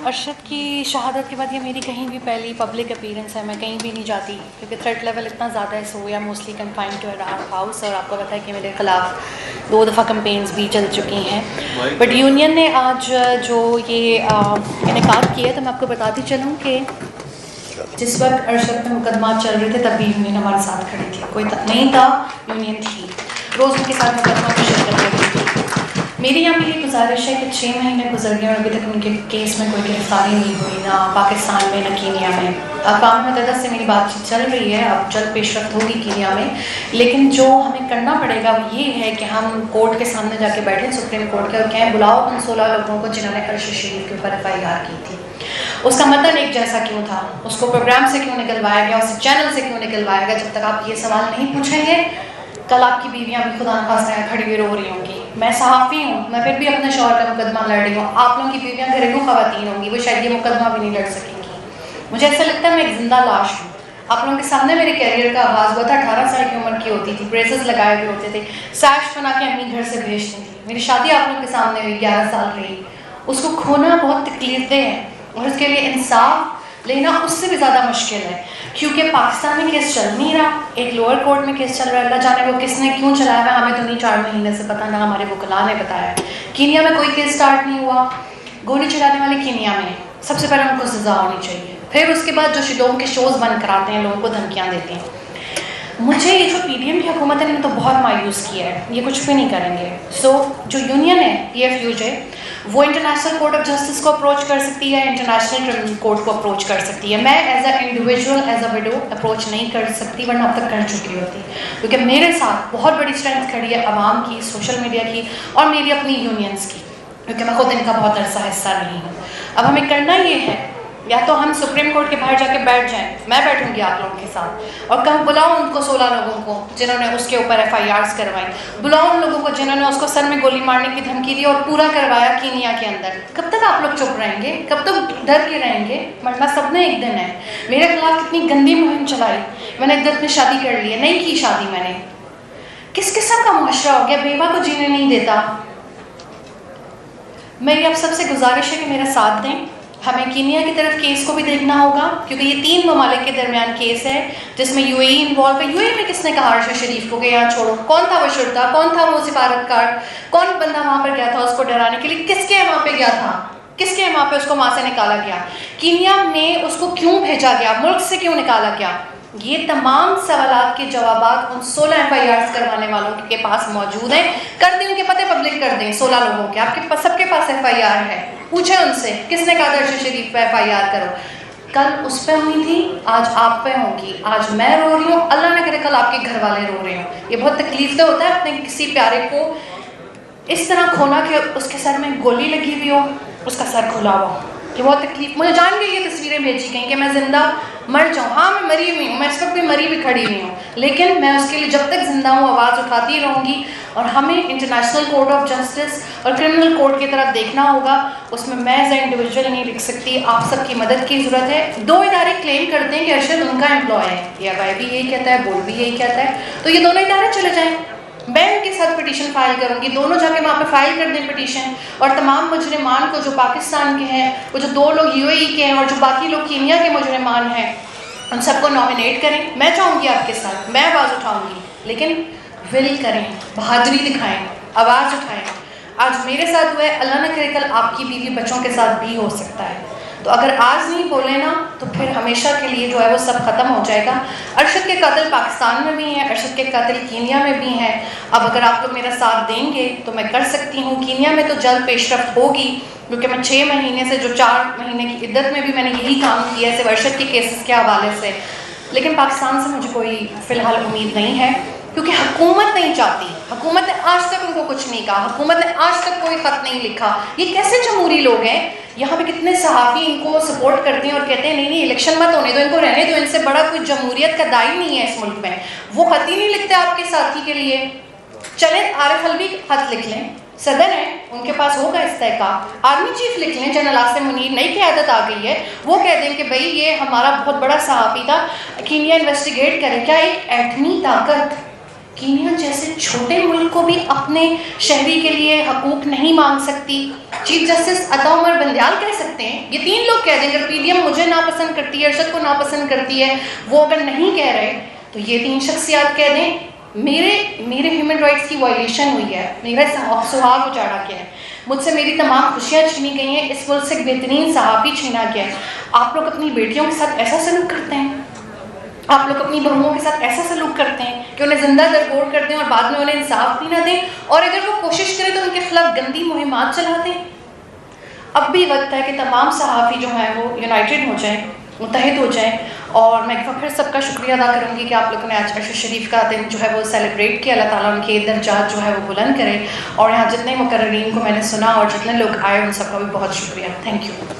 ارشد کی شہادت کے بعد یہ میری کہیں بھی پہلی پبلک اپیرنس ہے. میں کہیں بھی نہیں جاتی کیونکہ تھریٹ لیول اتنا زیادہ ہے. سو یا موسٹلی کنفائن ٹو ہاؤس, اور آپ کو پتہ ہے کہ میرے خلاف 2 دفعہ کمپینز بھی چل چکی ہیں. بٹ یونین نے آج جو یہ انعقاد کیا ہے تو میں آپ کو بتاتی چلوں کہ جس وقت ارشد پہ مقدمات چل رہے تھے تب بھی یونین ہمارے ساتھ کھڑی تھی. کوئی نہیں تھا, یونین تھی, روز ان کے ساتھ مقدمہ میں شرکت کر رہی تھی. میری یہاں میری گزارش ہے کہ 6 مہینے گزر گئے اور ابھی تک ان کے کیس میں کوئی گرفتاری نہیں ہوئی, نہ پاکستان میں نہ کینیا میں. اقوام متحدہ سے میری بات چیت چل رہی ہے, اب جلد پیش رفت ہوگی کینیا میں. لیکن جو ہمیں کرنا پڑے گا وہ یہ ہے کہ ہم کورٹ کے سامنے جا کے بیٹھیں, سپریم کورٹ کے, اور کہیں بلاؤ ان 16 لوگوں کو جنہوں نے ارشد شریف کے اوپر FIR کی تھی. اس کا مطلب ایک جیسا کیوں تھا, اس کو پروگرام سے کیوں نکلوایا گیا, اسے چینل سے کیوں نکلوایا گیا. جب تک آپ یہ سوال نہیں پوچھیں گے, کل آپ کی بیویاں بھی خدا نخواستہ کھڑی ہوئی رو رہی ہوں گی. میں صحافی ہوں, میں پھر بھی اپنے شوہر کا مقدمہ لڑ رہی ہوں. آپ لوگوں کی بیویاں گھریلو خواتین ہوں گی, وہ شاید یہ مقدمہ بھی نہیں لڑ سکیں گی. مجھے ایسا لگتا ہے میں ایک زندہ لاش ہوں. آپ لوگوں کے سامنے میرے کیریئر کا آغاز ہوا تھا, 18 سال کی عمر کی ہوتی تھی, بریسز لگائے ہوئے ہوتے تھے, سیش بنا کے امی گھر سے بھیجتی تھی. میری شادی آپ لوگوں کے سامنے ہوئی, 11 سال رہی. اس کو کھونا بہت تکلیف دہ ہے, اور اس کے لیے انصاف لینا اس سے بھی زیادہ مشکل ہے, کیونکہ پاکستان میں کیس چل نہیں رہا, ایک لوور کورٹ میں کیس چل رہا ہے. اللہ جانے وہ کس نے کیوں چلایا ہے, ہمیں تو نہیں 4 مہینے سے پتہ, نہ ہمارے وکلاء نے بتایا. کینیا میں کوئی کیس سٹارٹ نہیں ہوا. گولی چلانے والے کینیا میں, سب سے پہلے ان کو سزا ہونی چاہیے. پھر اس کے بعد جو شیڈوم کے شوز بند کراتے ہیں, لوگوں کو دھمکیاں دیتے ہیں. مجھے یہ جو PDM کی حکومت ہے نے تو بہت مایوس کیا ہے, یہ کچھ بھی نہیں کریں گے. سو جو یونین ہے PFUJ, وہ انٹرنیشنل کورٹ آف جسٹس کو اپروچ کر سکتی ہے, انٹرنیشنل کرمنل کورٹ کو اپروچ کر سکتی ہے. میں as a individual, as a وڈو approach نہیں کر سکتی, ورنہ اب تک کر چکی ہوتی, کیونکہ میرے ساتھ بہت بڑی اسٹرینتھ کھڑی ہے عوام کی, سوشل میڈیا کی, اور میری اپنی یونینس کی, کیونکہ میں خود ان کا بہت عرصہ حصہ رہی ہوں. اب ہمیں کرنا یہ ہے, یا تو ہم سپریم کورٹ کے باہر جا کے بیٹھ جائیں, میں بیٹھوں گی آپ لوگوں کے ساتھ, اور کہوں بلاؤ ان کو 16 لوگوں کو جنہوں نے اس کے اوپر FIRs کروائیں, بلاؤ ان لوگوں کو جنہوں نے اس کو سر میں گولی مارنے کی دھمکی دی اور پورا کروایا کینیا کے اندر. کب تک آپ لوگ چپ رہیں گے, کب تک ڈر کے رہیں گے؟ مرنا سب نے ایک دن ہے. میرے خلاف کتنی گندی مہم چلائی, میں نے عدت میں شادی کر لی ہے, نہیں کی شادی میں نے. کس قسم کا معاشرہ ہو گیا, بیوہ کو جینے نہیں دیتا. میری اب سب سے گزارش ہے کہ میرا ساتھ دیں. ہمیں کینیا کی طرف کیس کو بھی دیکھنا ہوگا, کیونکہ یہ 3 ممالک کے درمیان کیس ہے جس میں UAE انوالو ہے. UAE میں کس نے کہا ارشد شریف کو کہ یہاں چھوڑو؟ کون تھا وہ شرطا, کون تھا وہ سفارتکار, کون بندہ وہاں پر گیا تھا اس کو ڈرانے کے لیے؟ کس کے وہاں پہ گیا تھا, کس کے وہاں پہ اس کو وہاں سے نکالا گیا؟ کینیا میں اس کو کیوں بھیجا گیا, ملک سے کیوں نکالا گیا؟ یہ تمام سوالات کے جوابات ان 16 FIRs کروانے والوں کے پاس موجود ہیں. کر دیں, ان کے پتے پبلک کر دیں. 16 لوگوں کے, آپ کے پاس سب کے پاس FIR ہے, پوچھیں ان سے کس نے کہا تھا ارشد شریف پہ FIR کرو. کل اس پہ ہوئی تھی, آج آپ پہ ہوگی. آج میں رو رہی ہوں, اللہ نہ کرے کل آپ کے گھر والے رو رہے ہوں. یہ بہت تکلیف دہ ہوتا ہے اپنے کسی پیارے کو اس طرح کھونا کہ اس کے سر میں گولی لگی ہوئی ہو, اس کا سر کھلا ہوا. یہ بہت تکلیف. مجھے جان کے یہ تصویریں بھیجی گئیں کہ میں زندہ مر جاؤں. ہاں میں مری ہوئی ہوں, میں اس وقت بھی مری ہوئی کھڑی ہوئی ہوں, لیکن میں اس کے لیے جب تک زندہ ہوں آواز اٹھاتی رہوں گی. اور ہمیں انٹرنیشنل کورٹ آف جسٹس اور کرمنل کورٹ کی طرف دیکھنا ہوگا. اس میں میں ایز اے انڈیویجول نہیں لکھ سکتی, آپ سب کی مدد کی ضرورت ہے. 2 ادارے کلیم کرتے ہیں کہ ارشد ان کا امپلائی ہے, PFI بھی یہی کہتا ہے, بورڈ بھی یہی کہتا ہے, تو یہ دونوں ادارے چلے جائیں. میں ان کے ساتھ پٹیشن فائل کروں گی, دونوں جا کے وہاں پہ فائل کر دیں پٹیشن, اور تمام مجرمان کو جو پاکستان کے ہیں, وہ جو 2 لوگ UAE کے ہیں, اور جو باقی لوگ کینیا کے مجرمان ہیں, ان سب کو نامینیٹ کریں. میں چاہوں گی آپ کے ساتھ, میں آواز اٹھاؤں گی, لیکن ول کریں, بہادری دکھائیں, آواز اٹھائیں. آج میرے ساتھ ہوا ہے, اللہ نہ کرے کل آپ کی بیوی بچوں کے ساتھ بھی ہو سکتا ہے. تو اگر آج نہیں بولے نا تو پھر ہمیشہ کے لیے جو ہے وہ سب ختم ہو جائے گا. ارشد کے قاتل پاکستان میں بھی ہیں, ارشد کے قاتل کینیا میں بھی ہیں. اب اگر آپ لوگ میرا ساتھ دیں گے تو میں کر سکتی ہوں. کینیا میں تو جلد پیش رفت ہوگی, کیونکہ میں 6 مہینے سے, جو 4 مہینے کی عدت میں بھی میں نے یہی کام کیا ہے صرف ارشد کے کیسز کے حوالے سے. لیکن پاکستان سے مجھے کوئی فی الحال امید نہیں ہے, کیونکہ حکومت نہیں چاہتی. حکومت نے آج تک ان کو کچھ نہیں کہا, حکومت نے آج تک کوئی خط نہیں لکھا. یہ کیسے جمہوری لوگ ہیں؟ یہاں پہ کتنے صحافی ان کو سپورٹ کرتے ہیں اور کہتے ہیں نہیں نہیں الیکشن مت ہونے دو, ان کو رہنے دو, ان سے بڑا کوئی جمہوریت کا داعی نہیں ہے اس ملک میں. وہ خط ہی نہیں لکھتے آپ کے ساتھی کے لیے. چلیں عارف الوی خط لکھ لیں, صدر ہیں ان کے پاس ہوگا استحقاق. آرمی چیف لکھ لیں, جنرل عاصم منیر, نئی قیادت آ گئی ہے, وہ کہہ دیں کہ بھئی یہ ہمارا بہت بڑا صحافی تھا, کینیا انویسٹیگیٹ کریں. کیا ایک ایٹمی طاقت, کینیا جیسے چھوٹے ملک کو بھی اپنے شہری کے لیے حقوق نہیں مانگ سکتی؟ چیف جسٹس عطا عمر بندیال کہہ سکتے ہیں، یہ 3 لوگ کہہ دیں، اگر پی ڈی ایم مجھے ناپسند کرتی ہے، ارشد کو ناپسند کرتی ہے، وہ اگر نہیں کہہ رہے تو یہ 3 شخصیات کہہ دیں میرے ہیومن رائٹس کی وائلیشن ہوئی ہے، میرا سہاگ اجاڑا گیا ہے، مجھ سے میری تمام خوشیاں چھینی گئی ہیں، اس ملک سے ایک بہترین صحافی چھینا گیا ہے۔ آپ لوگ اپنی بیٹیوں کے ساتھ ایسا سلوک کرتے ہیں، آپ لوگ اپنی بہوؤں کے ساتھ ایسا سلوک کرتے ہیں کہ انہیں زندہ درگور کر دیں اور بعد میں انہیں انصاف بھی نہ دیں، اور اگر وہ کوشش کریں تو ان کے خلاف گندی مہمات چلا دیں۔ اب بھی وقت ہے کہ تمام صحافی جو ہیں وہ یونائٹڈ ہو جائیں، متحد ہو جائیں، اور میں ایک بار پھر سب کا شکریہ ادا کروں گی کہ آپ لوگوں نے آج عرش شریف کا دن جو ہے وہ سیلیبریٹ کیا۔ اللہ تعالیٰ ان کے درجات جو ہے وہ بلند کرے، اور یہاں جتنے مقررین کو میں نے سنا اور جتنے لوگ آئے ان سب کا بھی بہت شکریہ۔ Thank you.